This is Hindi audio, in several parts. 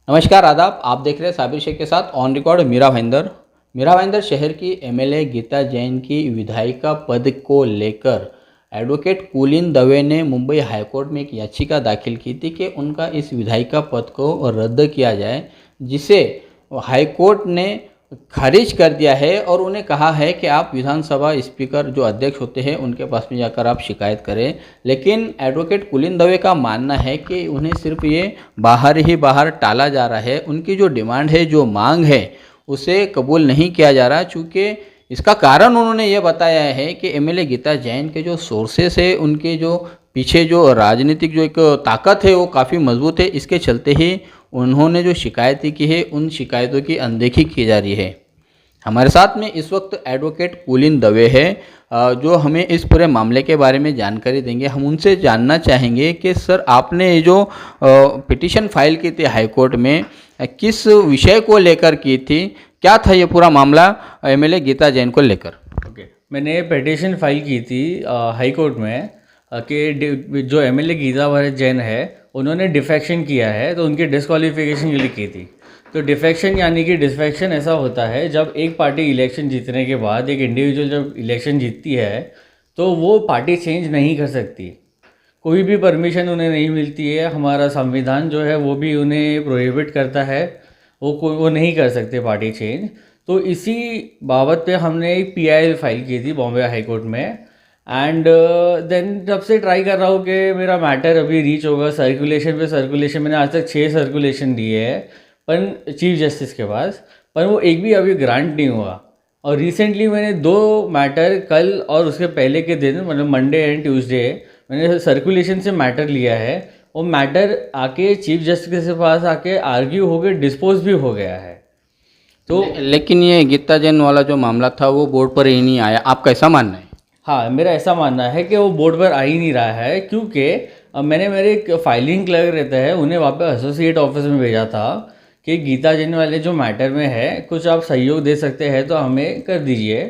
नमस्कार आदाब। आप देख रहे हैं साबिर शेख के साथ ऑन रिकॉर्ड मीरा भाईंदर शहर की एमएलए गीता जैन की विधायिका पद को लेकर एडवोकेट कुलीन दवे ने मुंबई हाईकोर्ट में एक याचिका दाखिल की थी कि उनका इस विधायिका पद को रद्द किया जाए, जिसे हाईकोर्ट ने खारिज कर दिया है और उन्हें कहा है कि आप विधानसभा स्पीकर जो अध्यक्ष होते हैं उनके पास में जाकर आप शिकायत करें। लेकिन एडवोकेट कुलीन दवे का मानना है कि उन्हें सिर्फ ये बाहर टाला जा रहा है, उनकी जो डिमांड है, जो मांग है, उसे कबूल नहीं किया जा रहा। चूँकि इसका कारण उन्होंने ये बताया है कि एमएलए गीता जैन के जो सोर्सेस है, उनके जो पीछे जो राजनीतिक जो एक ताकत है वो काफ़ी मजबूत है। इसके चलते ही उन्होंने जो शिकायतें की है उन शिकायतों की अनदेखी की जा रही है। हमारे साथ में इस वक्त एडवोकेट कुलीन दवे है, जो हमें इस पूरे मामले के बारे में जानकारी देंगे। हम उनसे जानना चाहेंगे कि सर, आपने ये जो पिटीशन फाइल की थी हाई कोर्ट में, किस विषय को लेकर की थी, क्या था ये पूरा मामला एमएलए गीता जैन को लेकर? मैंने पिटीशन फाइल की थी हाई कोर्ट में कि जो एमएलए गीता जैन है उन्होंने डिफेक्शन किया है, तो उनकी डिस्क्वालिफिकेशन के लिए की थी। तो डिफेक्शन यानी कि डिफेक्शन ऐसा होता है जब एक पार्टी इलेक्शन जीतने के बाद एक इंडिविजुअल जब इलेक्शन जीतती है तो वो पार्टी चेंज नहीं कर सकती, कोई भी परमिशन उन्हें नहीं मिलती है। हमारा संविधान जो है वो भी उन्हें प्रोहिबिट करता है, वो नहीं कर सकते पार्टी चेंज। तो इसी बाबत पे हमने एक पीआईएल फाइल की थी बॉम्बे हाई कोर्ट में। एंड देन जब से ट्राई कर रहा हूँ कि मेरा मैटर अभी रीच होगा सर्कुलेशन मैंने आज तक 6 सर्कुलेशन दिए हैं पर चीफ जस्टिस के पास, पर वो एक भी अभी ग्रांट नहीं हुआ। और रिसेंटली मैंने 2 मैटर कल और उसके पहले के दिन, मतलब मंडे एंड ट्यूसडे, मैंने सर्कुलेशन से मैटर लिया है। वो मैटर आके चीफ जस्टिस के पास आके आर्ग्यू हो गए, डिस्पोज भी हो गया है। तो लेकिन ये गीता जैन वाला जो मामला था वो बोर्ड पर ही नहीं आया, आपका ऐसा मानना है? हाँ, मेरा ऐसा मानना है कि वो बोर्ड पर आ ही नहीं रहा है, क्योंकि मैंने मेरे एक फाइलिंग क्लर्क रहता है उन्हें वहाँ पे एसोसिएट ऑफिस में भेजा था कि गीता जैन वाले जो मैटर में है कुछ आप सहयोग दे सकते हैं तो हमें कर दीजिए।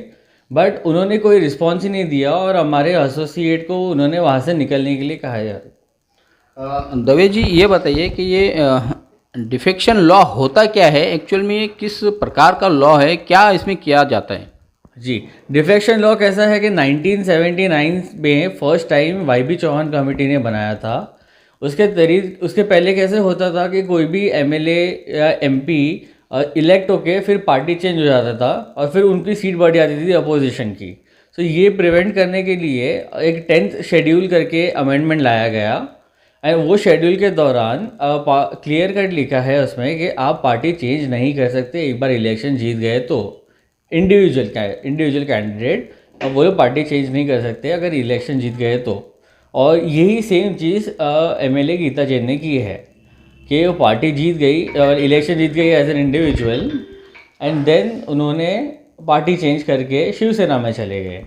बट उन्होंने कोई रिस्पॉन्स ही नहीं दिया और हमारे एसोसिएट को उन्होंने वहाँ से निकलने के लिए कहा है। दवे जी, ये बताइए कि ये डिफेक्शन लॉ होता क्या है एक्चुअल में, ये किस प्रकार का लॉ है, क्या इसमें किया जाता है? जी, डिफेक्शन लॉ कैसा है कि 1979 में first time Y B Chauhan committee ने बनाया था। उसके पहले कैसे होता था कि कोई भी एमएलए या एमपी इलेक्ट होके फिर पार्टी चेंज हो जाता था और फिर उनकी सीट बढ़ जाती थी अपोजिशन की। तो ये प्रिवेंट करने के लिए एक 10th शेड्यूल करके अमेंडमेंट लाया गया। एंड वो शेड्यूल के दौरान क्लियर कट लिखा है उसमें कि आप पार्टी चेंज नहीं कर सकते एक बार इलेक्शन जीत गए तो। इंडिविजुअल कैंडिडेट अब वो पार्टी चेंज नहीं कर सकते अगर इलेक्शन जीत गए तो। और यही सेम चीज़ एमएलए गीता जैन ने की है कि वो पार्टी जीत गई और इलेक्शन जीत गई as an individual, and then उन्होंने पार्टी चेंज करके शिवसेना में चले गए।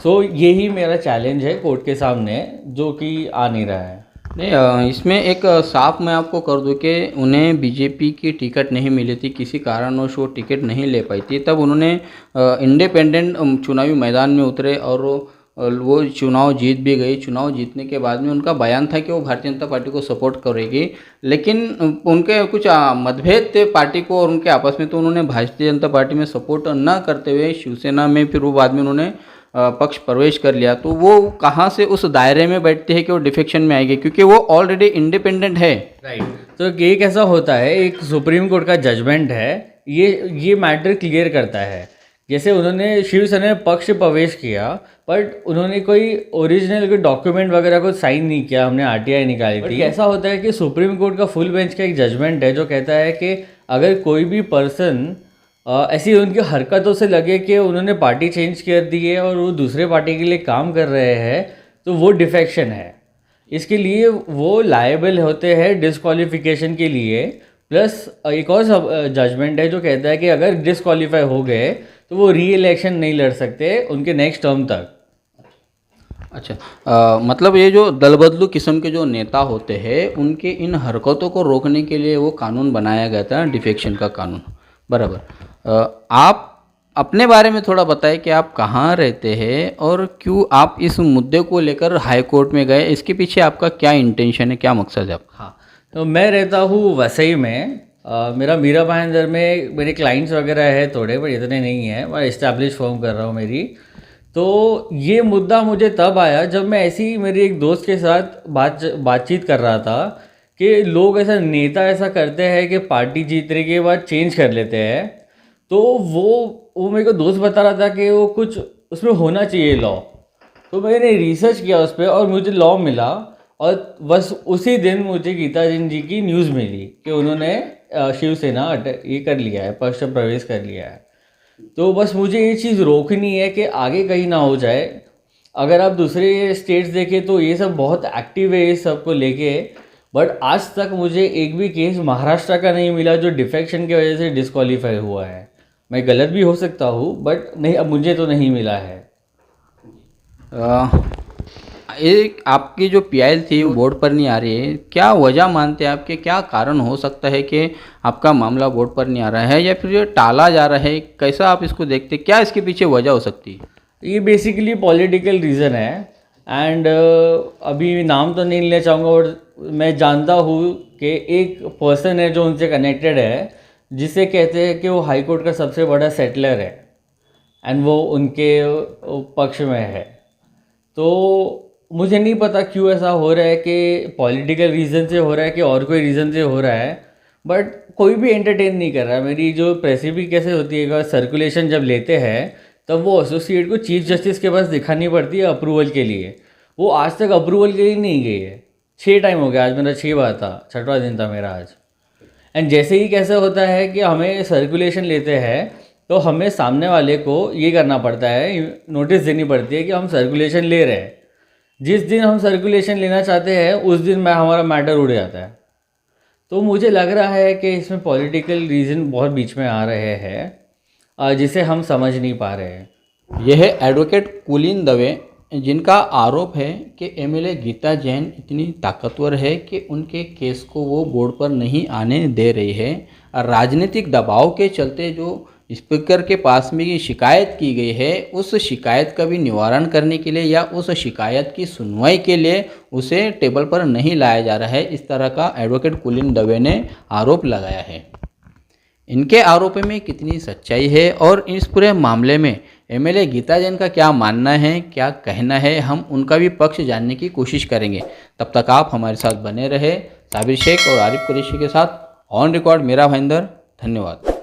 सो यही मेरा चैलेंज है कोर्ट के सामने, जो कि आ नहीं रहा है। नहीं, इसमें एक साफ मैं आपको कर दूं कि उन्हें बीजेपी की टिकट नहीं मिली थी, किसी कारणवश वो टिकट नहीं ले पाई थी। तब उन्होंने इंडिपेंडेंट चुनावी मैदान में उतरे और वो चुनाव जीत भी गई। चुनाव जीतने के बाद में उनका बयान था कि वो भारतीय जनता पार्टी को सपोर्ट करेगी, लेकिन उनके कुछ मतभेद थे पार्टी को और उनके आपस में, तो उन्होंने भारतीय जनता पार्टी में सपोर्ट न करते हुए शिवसेना में फिर वो बाद में उन्होंने पक्ष प्रवेश कर लिया। तो वो कहाँ से उस दायरे में बैठते हैं कि वो डिफेक्शन में आएगी, क्योंकि वो ऑलरेडी इंडिपेंडेंट है। राइट। तो ये कैसा होता है, एक सुप्रीम कोर्ट का जजमेंट है, ये मैटर क्लियर करता है। जैसे उन्होंने शिवसेना में पक्ष प्रवेश किया बट उन्होंने कोई ओरिजिनल कोई डॉक्यूमेंट वगैरह को साइन नहीं किया, हमने आरटीआई निकाली थी। ऐसा होता है कि सुप्रीम कोर्ट का फुल बेंच का एक जजमेंट है जो कहता है कि अगर कोई भी पर्सन ऐसी उनकी हरकतों से लगे कि उन्होंने पार्टी चेंज कर दी है और वो दूसरे पार्टी के लिए काम कर रहे हैं तो वो डिफेक्शन है। इसके लिए वो लायबल होते हैं डिस्क्वालिफिकेशन के लिए। प्लस एक और जजमेंट है जो कहता है कि अगर डिस्क्वालीफाई हो गए तो वो री इलेक्शन नहीं लड़ सकते उनके नेक्स्ट टर्म तक। अच्छा, मतलब ये जो दल बदलू किस्म के जो नेता होते हैं उनके इन हरकतों को रोकने के लिए वो कानून बनाया गया था, डिफेक्शन का कानून, बराबर। आप अपने बारे में थोड़ा बताएं कि आप कहाँ रहते हैं और क्यों आप इस मुद्दे को लेकर हाई कोर्ट में गए, इसके पीछे आपका क्या इंटेंशन है, क्या मकसद है आपका? हाँ, तो मैं रहता हूँ वसई में मेरा मीरा भाईंदर में मेरे क्लाइंट्स वगैरह है थोड़े, पर इतने नहीं हैं। मैं इस्टेब्लिश फर्म कर रहा हूँ मेरी। तो ये मुद्दा मुझे तब आया जब मैं ऐसी ही मेरे एक दोस्त के साथ बातचीत कर रहा था कि लोग ऐसा नेता ऐसा करते हैं कि पार्टी जीतने के बाद चेंज कर लेते हैं। तो वो मेरे को दोस्त बता रहा था कि वो कुछ उसमें होना चाहिए लॉ। तो मैंने रिसर्च किया उस पर और मुझे लॉ मिला। और बस उसी दिन मुझे गीता जैन जी की न्यूज़ मिली कि उन्होंने शिवसेना ये कर लिया है, पक्ष प्रवेश कर लिया है। तो बस मुझे ये चीज़ रोकनी है कि आगे कहीं ना हो जाए। अगर आप दूसरे स्टेट्स देखें तो ये सब बहुत एक्टिव है इस सब को लेके, बट आज तक मुझे एक भी केस महाराष्ट्र का नहीं मिला जो डिफेक्शन की वजह से डिस्क्वालीफाई हुआ है। मैं गलत भी हो सकता हूँ, बट नहीं, अब मुझे तो नहीं मिला है। एक आपकी जो पीआईएल थी वो बोर्ड पर नहीं आ रही है, क्या वजह मानते हैं आपके, क्या कारण हो सकता है कि आपका मामला बोर्ड पर नहीं आ रहा है या फिर ये टाला जा रहा है, कैसा आप इसको देखते हैं, क्या इसके पीछे वजह हो सकती है? ये बेसिकली पॉलिटिकल रीज़न है। एंड अभी नाम तो नहीं लेना चाहूँगा, और मैं जानता हूँ कि एक पर्सन है जो उनसे कनेक्टेड है, जिसे कहते हैं कि वो हाई कोर्ट का सबसे बड़ा सेटलर है एंड वो उनके पक्ष में है। तो मुझे नहीं पता क्यों ऐसा हो रहा है, कि पॉलिटिकल रीज़न से हो रहा है कि और कोई रीज़न से हो रहा है, बट कोई भी एंटरटेन नहीं कर रहा है। मेरी जो रेसिपी कैसे होती है, सर्कुलेशन जब लेते हैं तब वो एसोसिएट को चीफ जस्टिस के पास दिखानी पड़ती है अप्रूवल के लिए। वो आज तक अप्रूवल के लिए नहीं गई है। 6 टाइम हो गया, आज मेरा 6 बार था, 6वां दिन था मेरा आज। एंड जैसे ही कैसे होता है कि हमें सर्कुलेशन लेते हैं तो हमें सामने वाले को ये करना पड़ता है, नोटिस देनी पड़ती है कि हम सर्कुलेशन ले रहे हैं। जिस दिन हम सर्कुलेशन लेना चाहते हैं उस दिन हमारा मैटर उड़ जाता है। तो मुझे लग रहा है कि इसमें पॉलिटिकल रीज़न बहुत बीच में आ रहे हैं, जिसे हम समझ नहीं पा रहे हैं। यह है एडवोकेट कुलीन दवे, जिनका आरोप है कि एमएलए गीता जैन इतनी ताकतवर है कि उनके केस को वो बोर्ड पर नहीं आने दे रही है। राजनीतिक दबाव के चलते जो स्पीकर के पास में ये शिकायत की गई है, उस शिकायत का भी निवारण करने के लिए या उस शिकायत की सुनवाई के लिए उसे टेबल पर नहीं लाया जा रहा है, इस तरह का एडवोकेट कुलीन दवे ने आरोप लगाया है। इनके आरोप में कितनी सच्चाई है और इस पूरे मामले में एमएलए गीता जैन का क्या मानना है, क्या कहना है, हम उनका भी पक्ष जानने की कोशिश करेंगे। तब तक आप हमारे साथ बने रहे। साबिर शेख और आरिफ कुरैशी के साथ ऑन रिकॉर्ड मेरा भाईंदर। धन्यवाद।